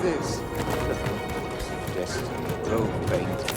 this? Of course, just throw paint.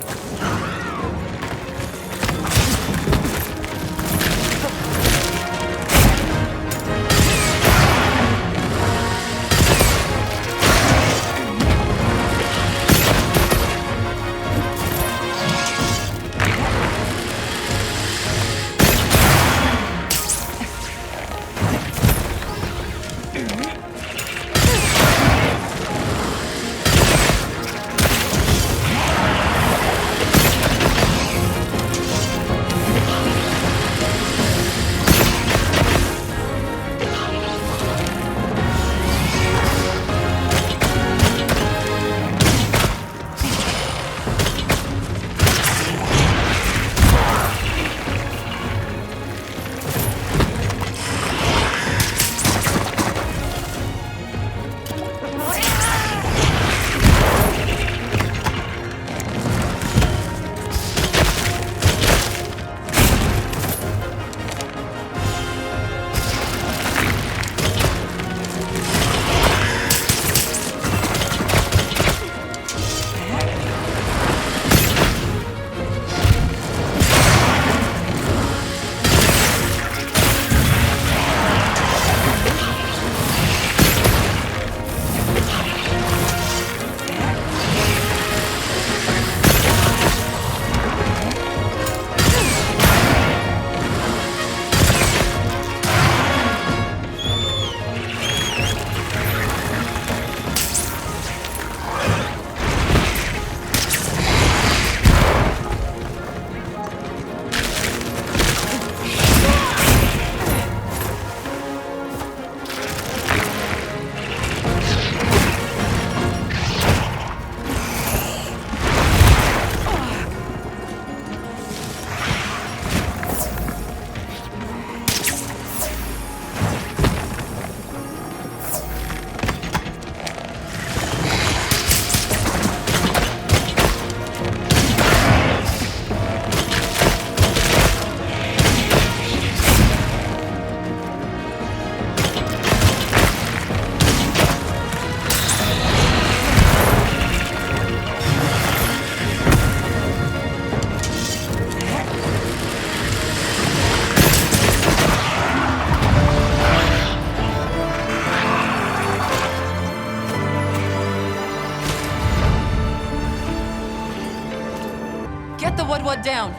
Wood down.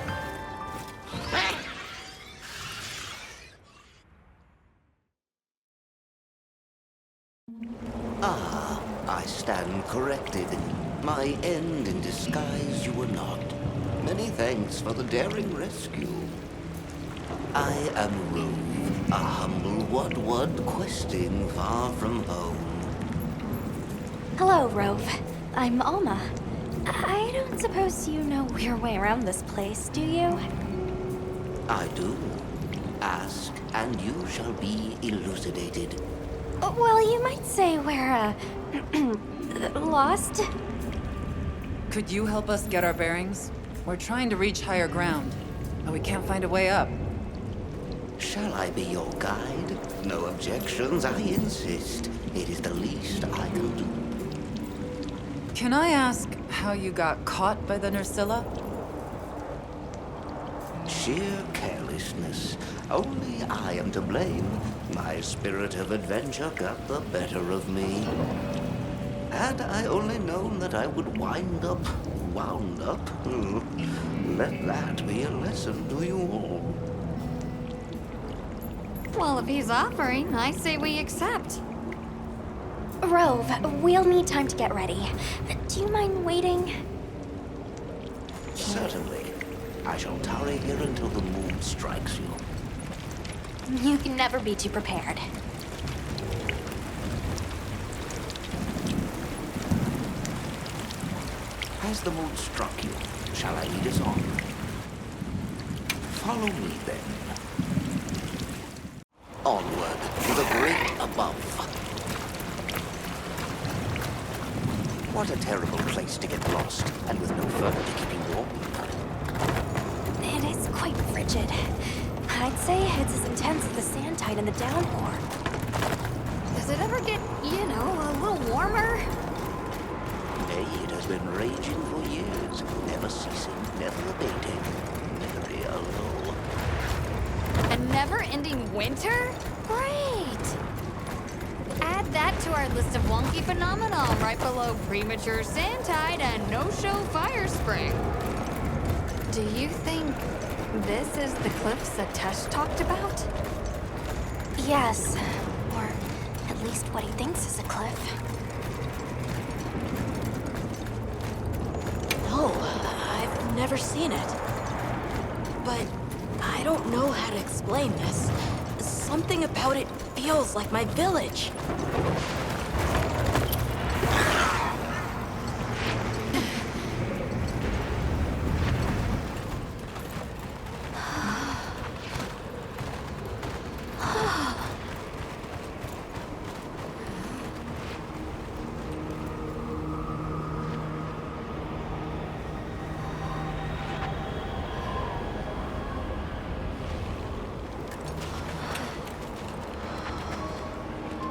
Ah, I stand corrected. My end in disguise you were not. Many thanks for the daring rescue. I am Rove, a humble Wud questing far from home. Hello, Rove. I'm Alma. I don't suppose you know your way around this place, do you? I do. Ask, and you shall be elucidated. Well, you might say we're, lost. Could you help us get our bearings? We're trying to reach higher ground, but we can't find a way up. Shall I be your guide? No objections, I insist. It is the least I can do. Can I ask how you got caught by the Nursilla? Sheer carelessness. Only I am to blame. My spirit of adventure got the better of me. Had I only known that I would wound up, let that be a lesson to you all. Well, if he's offering, I say we accept. Rove, we'll need time to get ready. Do you mind waiting? Certainly. I shall tarry here until the moon strikes you. You can never be too prepared. Has the moon struck you? Shall I lead us on? Follow me then. Onward to the great above. What a terrible place to get lost, and with no further to keep you warm. It is quite frigid. I'd say it's as intense as the sand tide in the downpour. Does it ever get, a little warmer? It has been raging for years, never ceasing, never abating. Very low. A never-ending winter? Great! Add that to our list of wonky phenomena right below premature sandtide and no-show fire spring. Do you think this is the cliffs that Tesh talked about? Yes. Or at least what he thinks is a cliff. No, I've never seen it. But I don't know how to explain this. Something about it feels like my village.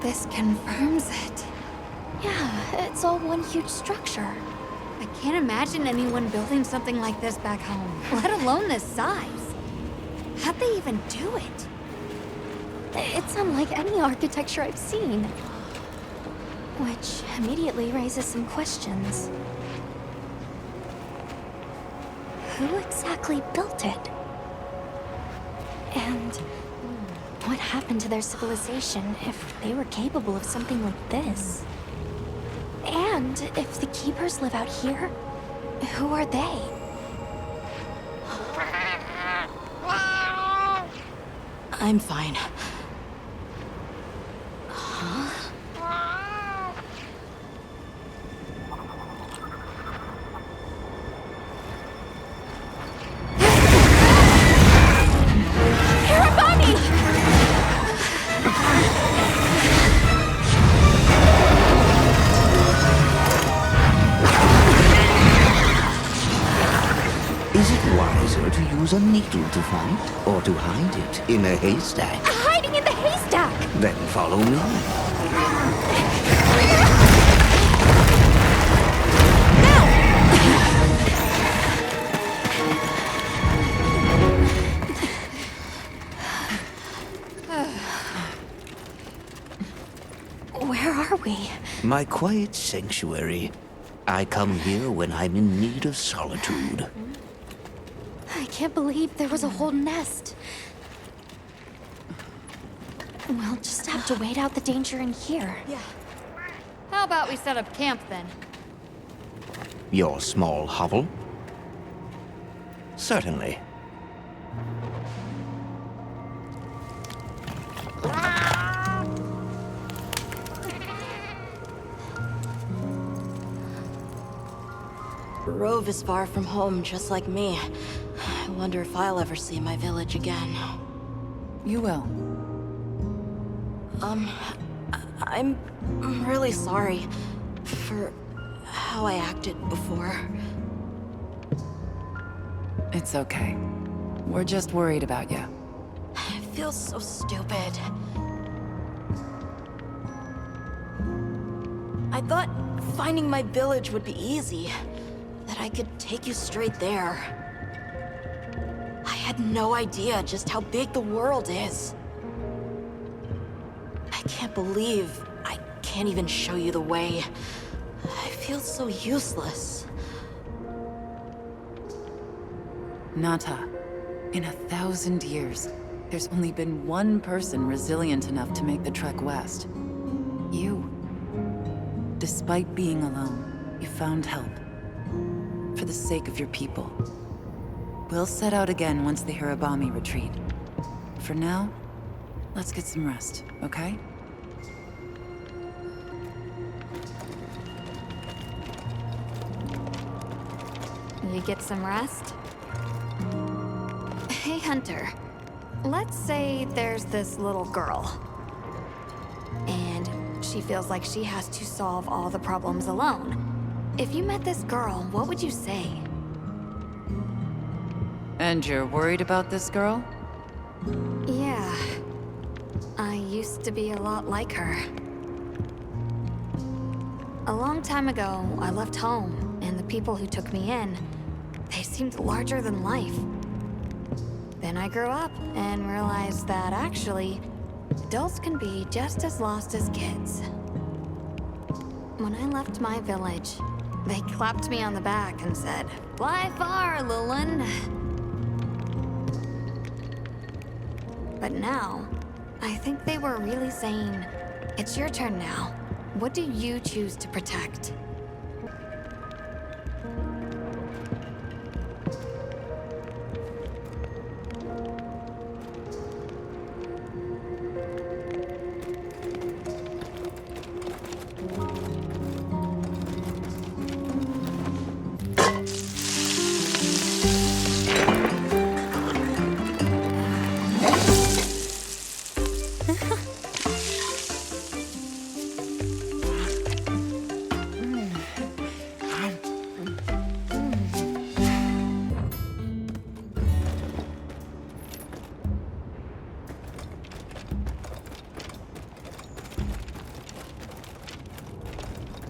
This confirms it. Yeah, it's all one huge structure. I can't imagine anyone building something like this back home, let alone this size. How'd they even do it? It's unlike any architecture I've seen. Which immediately raises some questions. Who exactly built it? And what happened to their civilization if they were capable of something like this? And if the keepers live out here, who are they? I'm fine. Is it wiser to use a needle to fight, or to hide it in a haystack? Hiding in the haystack! Then follow me. Where are we? My quiet sanctuary. I come here when I'm in need of solitude. I can't believe there was a whole nest. We'll just have to wait out the danger in here. Yeah. How about we set up camp then? Your small hovel? Certainly. Rove is far from home, just like me. I wonder if I'll ever see my village again. You will. I'm really sorry for how I acted before. It's okay. We're just worried about you. I feel so stupid. I thought finding my village would be easy. That I could take you straight there. I had no idea just how big the world is. I can't believe I can't even show you the way. I feel so useless. Nata, in 1,000 years, there's only been one person resilient enough to make the trek west. You. Despite being alone, you found help. For the sake of your people. We'll set out again once the Hirabami retreat. For now, let's get some rest, okay? You get some rest? Hey, Hunter. Let's say there's this little girl. And she feels like she has to solve all the problems alone. If you met this girl, what would you say? And you're worried about this girl? Yeah. I used to be a lot like her. A long time ago, I left home, and the people who took me in, they seemed larger than life. Then I grew up and realized that actually, adults can be just as lost as kids. When I left my village, they clapped me on the back and said, "Fly far, Lilin." But now, I think they were really saying, "It's your turn now. What do you choose to protect?"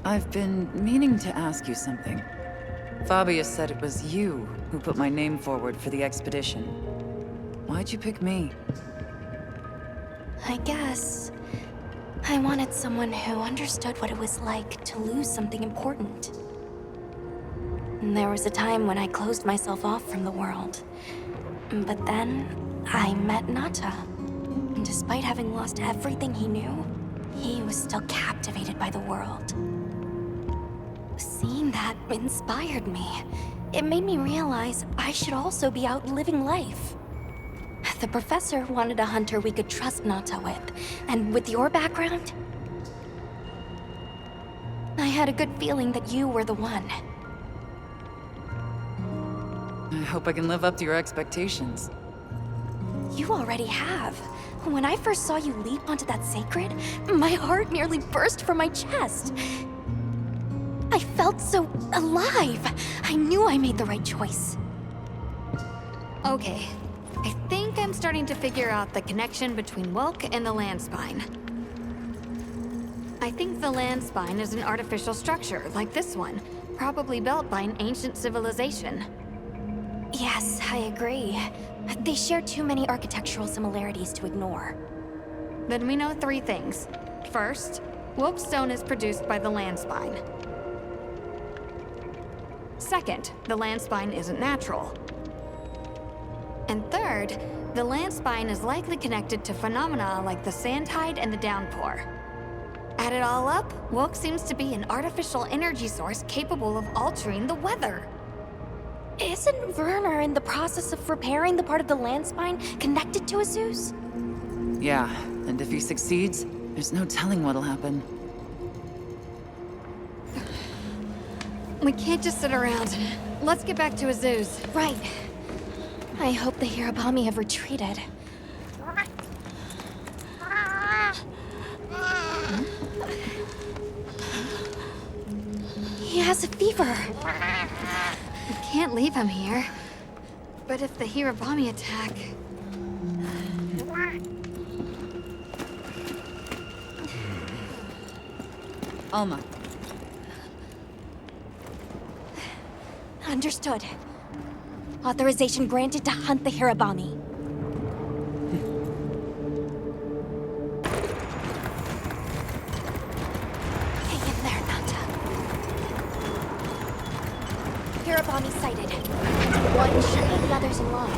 I've been meaning to ask you something. Fabius said it was you who put my name forward for the expedition. Why'd you pick me? I guess I wanted someone who understood what it was like to lose something important. There was a time when I closed myself off from the world. But then, I met Nata. And despite having lost everything he knew, he was still captivated by the world. Seeing that inspired me. It made me realize I should also be out living life. The professor wanted a hunter we could trust Nata with, and with your background, I had a good feeling that you were the one. I hope I can live up to your expectations. You already have. When I first saw you leap onto that sacred, my heart nearly burst from my chest. I felt so alive. I knew I made the right choice. Okay, I think I'm starting to figure out the connection between Wilk and the land spine. I think the land spine is an artificial structure, like this one, probably built by an ancient civilization. Yes, I agree. They share too many architectural similarities to ignore. Then we know 3 things. First, Wilk stone is produced by the land spine. Second, the land spine isn't natural. And third, the land spine is likely connected to phenomena like the sand tide and the downpour. Add it all up, Wilk seems to be an artificial energy source capable of altering the weather. Isn't Werner in the process of repairing the part of the land spine connected to Azus? Yeah, and if he succeeds, there's no telling what'll happen. We can't just sit around. Let's get back to Azus. Right. I hope the Hirabami have retreated. He has a fever. We can't leave him here. But if the Hirabami attack... Alma. Understood. Authorization granted to hunt the Hirabami. Hang in there, Nata. Hirabami sighted. One should lead the others in line.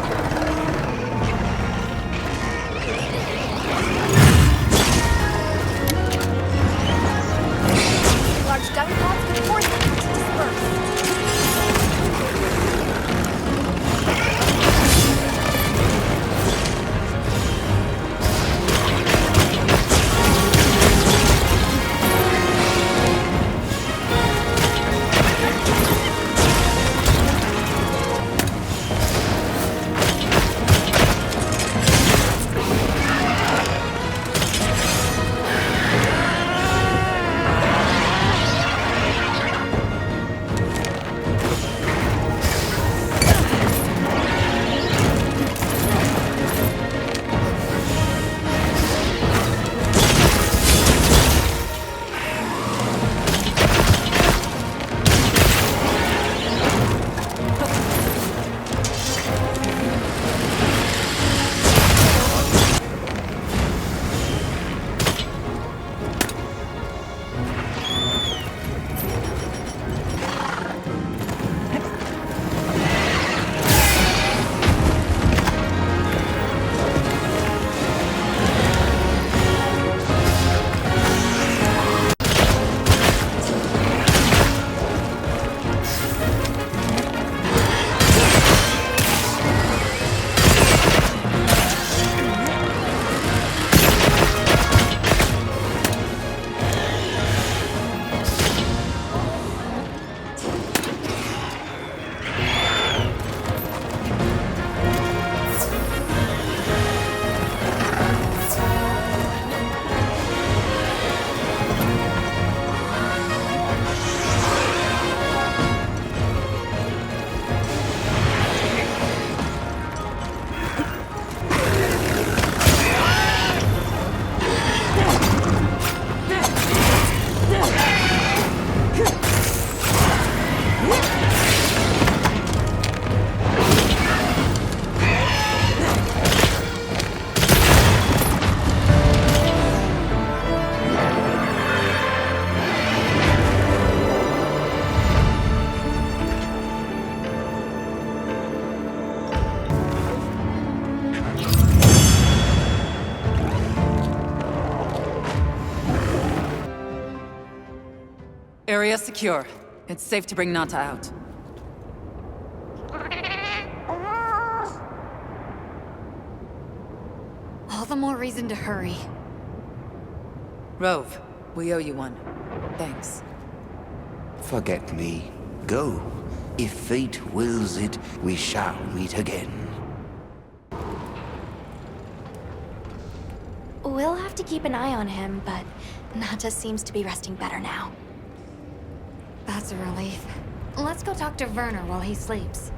Large gun pods could force them to disperse. Area secure. It's safe to bring Nata out. All the more reason to hurry. Rove, we owe you one. Thanks. Forget me. Go. If fate wills it, we shall meet again. We'll have to keep an eye on him, but Nata seems to be resting better now. That's a relief. Let's go talk to Werner while he sleeps.